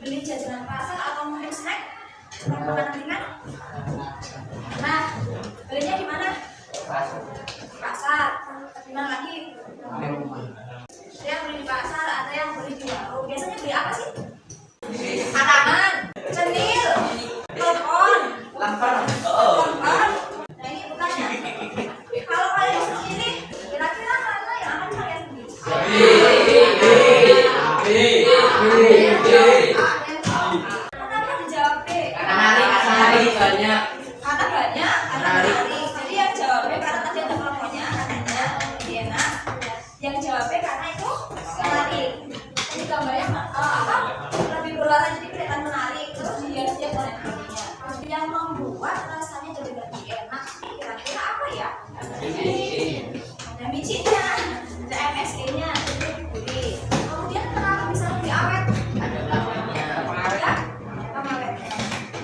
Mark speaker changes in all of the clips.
Speaker 1: beli jajanan pasar atau mungkin snack, makanan ringan. Nah, belinya di mana? Pasar. Di mana lagi? Ada yang beli di pasar, ada yang beli di warung. Biasanya beli apa sih? Makanan, cenil, telepon, telepon. Nah ini bukannya. Kalau kalian sendiri, kira-kira mana yang akan kalian beli? Kenapa dijawab B?
Speaker 2: Banyak.
Speaker 1: Karena banyak, karena menarik. Jadi yang jawab B karena tadi ada teleponnya, katanya lebih enak. Yang jawab B karena itu menarik. Jadi gambarnya lebih berwarna, jadi kelihatan menarik. Terus dihias-hias oleh namanya. Yang membuat rasanya jadi lebih enak. Kira-kira apa ya? Ada micinnya, ada MSG-nya, jadi lebih gurih. Kemudian kenapa bisa lebih awet? Ya, pengawetnya.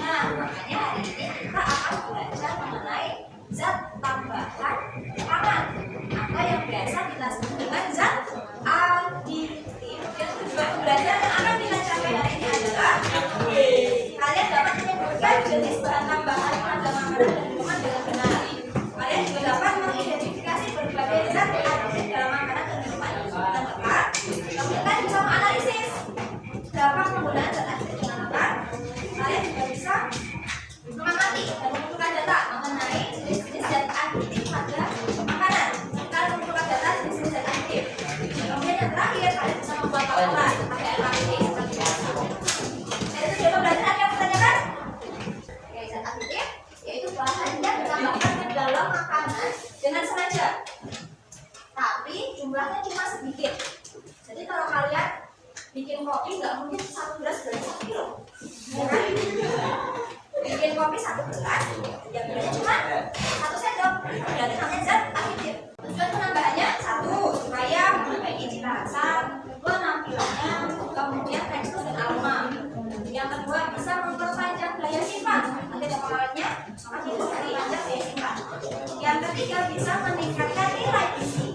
Speaker 1: Nah, makanya hari ini kita akan belajar mengenai zat tambahan pangan atau yang biasa kita sebut dengan zat aditif. Dan tujuan pembelajaran yang akan kita capai hari ini adalah kalian dapat menyebutkan jenis bahan tambahan pada makanan dan minuman dengan benar. Kalian juga dapat mengidentifikasi berbagai zat aditif dalam makanan dan minuman dengan tepat. Kemudian kalian bisa menganalisis berapa penggunaan zat aditif dengan tepat. Kalian juga bisa mengamati dan mengumpulkan data mengenai jenis-jenis zat aditif pada makanan. Kalian mengumpulkan data jenis-jenis zat aditif. Kemudian yang terakhir kalian bisa membuat laporan pakai LKPD seperti biasa. Jadi tujuan pembelajaran yang ditanyakan, zat aditif yaitu bahan yang ditambahkan ke dalam makanan dengan sengaja, tapi jumlahnya cuma sedikit. Jadi kalau kalian bikin kopi nggak mungkin satu gelas dari 1 kilo, ya kan? Bikin kopi 1 gelas, yang gulanya cuma 1 sendok, berarti namanya zat aditif. Tujuan penambahannya 1, supaya memperbaiki cita rasa, penampilannya, kemudian tekstur dan aroma. Yang kedua, bisa memperpanjang daya simpan. Nanti ada pengawetnya, maka bisa dipanjang daya simpan. Yang ketiga, bisa meningkatkan nilai gizi.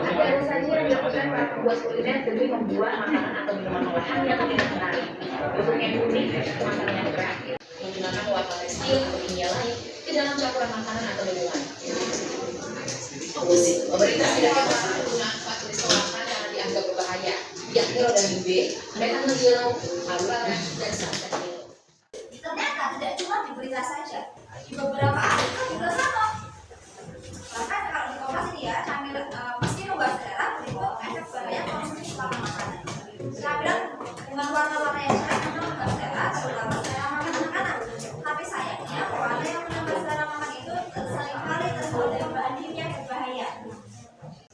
Speaker 3: Ada saja yang dilakukan para pembuat kuliner demi membuat makanan atau minuman olahan yang tidak menarik, bentuknya unik, kemasannya kreatif, menggunakan warna tekstil atau kimia lain ke dalam campuran makanan atau minuman. Pemerintah tidak dapat menggunakan fasilitas olahan karena dianggap berbahaya, yakni rodamin B, metanol yellow, aluran, dan santan yellow.
Speaker 1: Ternyata tidak cuma di berita saja, di beberapa artikel juga sama. Bahkan kalau di Kompas ini ya, meski membahas daerah berikut efek bahaya konsumsi selama makanan. Saya bilang dengan warna-warna yang cerah memang membahas daerah, terutama selera makan anak-anak. Tapi sayangnya warna yang menambah selera makan itu seringkali terbuat dari bahan kimia berbahaya.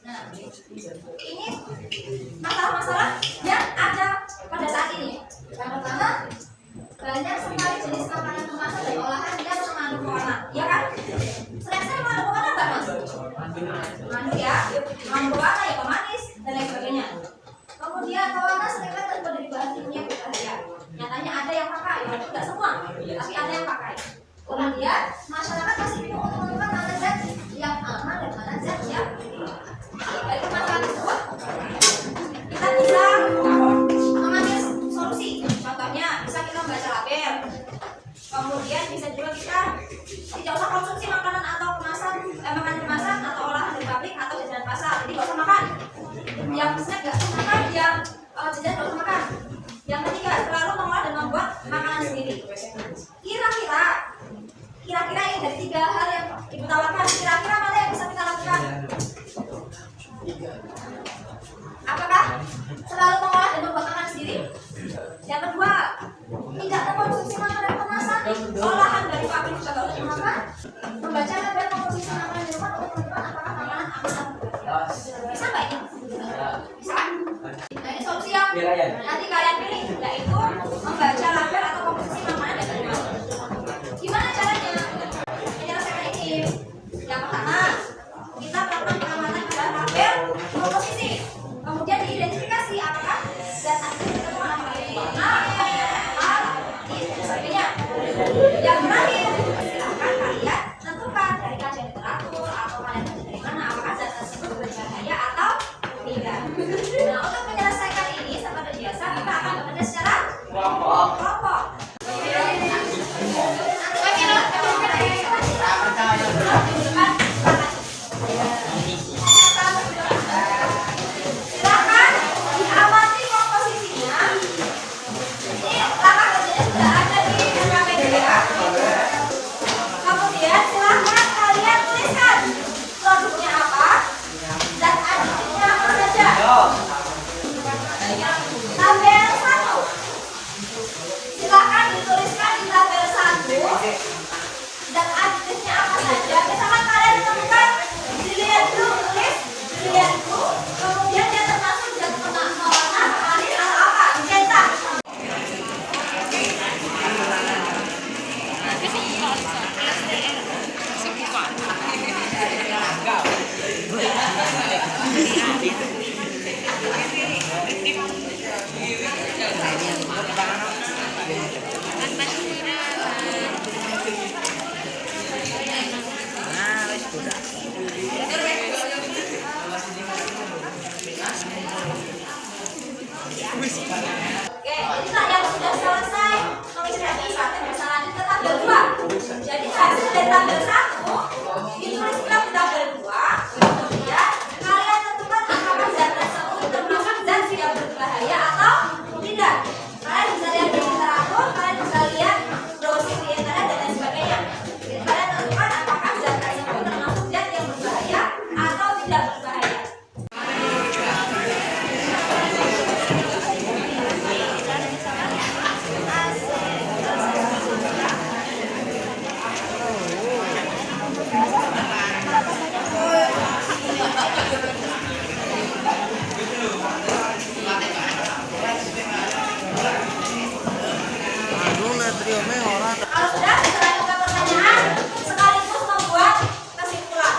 Speaker 1: Nah, ini masalah-masalah yang ada pada saat ini. Yang pertama, banyak sekali jenis makanan kemasan dan olahan yang mengandung pewarna, ya kan? Snack-snack mengandung pewarna nggak, Mas? Mengandung ya, mengandung pewarna ya, pemanis dan lain sebagainya. Kemudian pewarna seringkali terbuat dari bahan kimia berbahaya. Nyatanya ada yang pakai, walaupun nggak semua, tapi ada yang pakai. Kemudian masyarakat masih bingung untuk menentukan mana zat yang aman dan mana zat yang tidak. Dari permasalahan tersebut, kita bisa mengambil solusi. Contohnya, bisa kita membaca label. Kemudian bisa juga kita tidak usah konsumsi makanan atau makanan kemasan atau olahan dari pabrik atau jajanan pasar. Jadi nggak usah makan. Yang snack nggak usah makan, yang jajan nggak usah makan. Yang ketiga, selalu mengolah dan membuat makanan sendiri. Kira-kira ini dari 3 hal yang Ibu tawarkan, kira-kira mana yang bisa kita lakukan? Apakah selalu mengolah dan membuat makanan sendiri? Yang kedua, tidak mengkonsumsi makanan kemasan, olahan dari pabrik juga nggak usah dimakan. Membaca label komposisi makanan minuman untuk menentukan apakah makanan aman atau tidak. Bisa nggak ini? Bisa. Nah ini solusi yang nanti kalian pilih, yaitu membaca label atau komposisi makanan dan minuman. Gimana caranya? Menyelesaikan ini. Yang pertama, kita melakukan pengamatan pada label komposisi. Kemudian diidentifikasi apakah zat aktif terkandung apakah ini warna, dan sebagainya. Yang terakhir, silakan kalian tentukan dari kajian literatur atau kalian dari mana apakah zat tersebut berbahaya atau Oke, jadi Kak yang sudah selesai mengisi registrasi bisa lanjut ke tabel 2. Jadi hasil dari tabel 1 dituliskan di tabel 2. Kemudian kalian tentukan apakah zat tersebut termasuk zat yang berbahaya atau tidak. Kalian bisa lihat di literatur, kalian bisa lihat browsing di internet dan lain sebagainya. Jadi kalian tentukan apakah zat tersebut termasuk zat yang berbahaya atau tidak berbahaya. Kalau sudah, kita lanjut ke pertanyaan sekaligus membuat kesimpulan.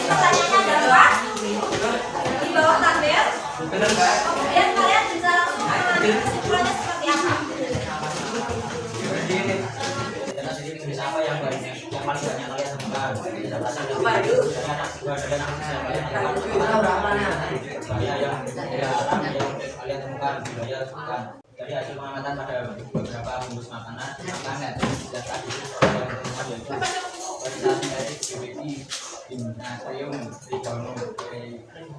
Speaker 1: Pertanyaannya adalah di bawah tabel. Kemudian kalian bisa langsung mengambil kesimpulannya seperti apa.
Speaker 4: Jenis apa yang banyak, yang paling banyak kalian temukan? Kalian temukan budaya temukan dari hasil pengamatan pada beberapa bungkus makanan dan tadi kualitas dari BBI, natrium, trigono,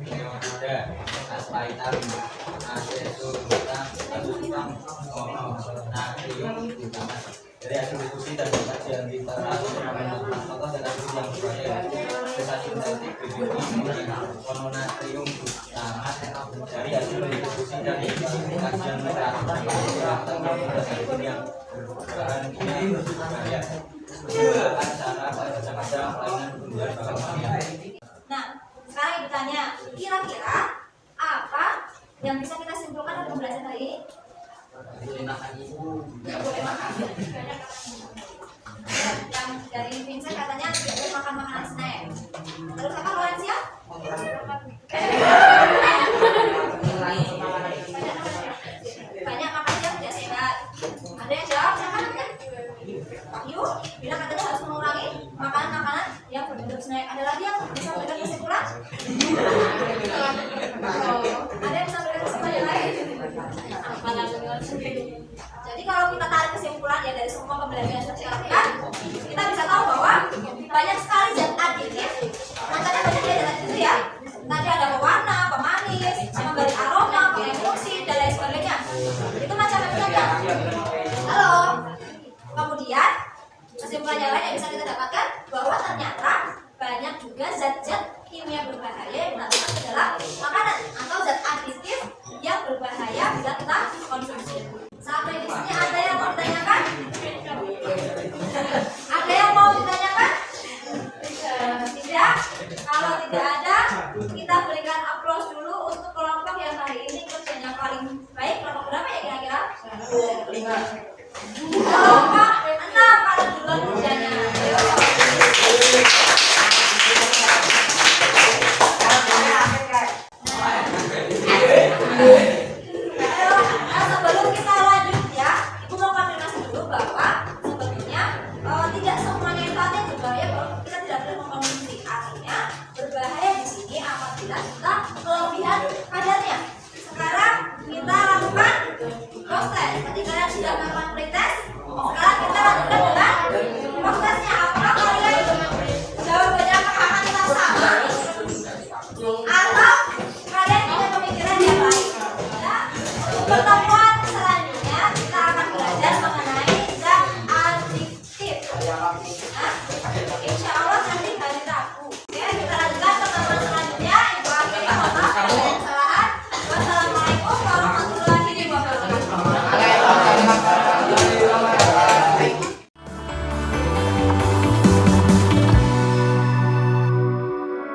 Speaker 4: leonada, aspaitam, asesulfam, asusfam, natrium, utama. Dari hasil diskusi dan kajian literatur mengenai contoh dan hasil yang berbahaya sesat sintetik BBI, mononatrium utama. Dari hasil diskusi dan kajian literatur mengenai yang berbahan kimia berbahaya.
Speaker 1: Nah, sekarang ditanya, kira-kira apa yang bisa kita simpulkan dari pembelajaran hari ini? Tidak boleh makan. Yang dari Vincent katanya tidak boleh makan makanan snack. Terus apa Valencia? Banyak makan yang tidak sehat. Ada yang jawab siapa namanya? Wahyu bilang katanya harus mengurangi makanan-makanan yang berbentuk snack. Ada lagi yang bisa memberikan kesimpulan? Ada yang bisa memberikan kesimpulan yang lain? Jadi kalau kita tarik kesimpulan ya dari semua pembelajaran yang sudah kita lakukan, kita bisa tahu bahwa banyak sekali zat aditif. Makanya banyak zat aditif itu ya. Tadi ada pewarna, pemanis, memberi aroma, pemulsi dan lain sebagainya. Itu macam-macam ya. Halo. Kemudian kesimpulan yang lain yang bisa kita dapatkan bahwa ternyata banyak juga zat-zat kimia berbahaya yang masuk ke dalam makanan atau zat aditif yang berbahaya bila kita konsumsi. Sampai di sini ada yang mau ditanyakan? Ada yang mau ditanyakan? Tidak? Kalau tidak ada, kita berikan aplaus dulu untuk kelompok yang hari ini kerjanya paling baik. Kelompok berapa ya kira-kira? 5. Kelompok 6 paling duluan kerjanya. Sebelum kita lanjut ya, Ibu mau konfirmasi dulu bahwa sebetulnya tidak semuanya itu artinya berbahaya bahwa kita tidak boleh mengkonsumsi. Artinya berbahaya di sini apabila kita kelebihan kadarnya. Sekarang kita lakukan proses. Tadi kalian sudah melakukan pretest. Sekarang kita lanjutkan dengan prosesnya. Apakah kalian jawabannya akan tetap sama?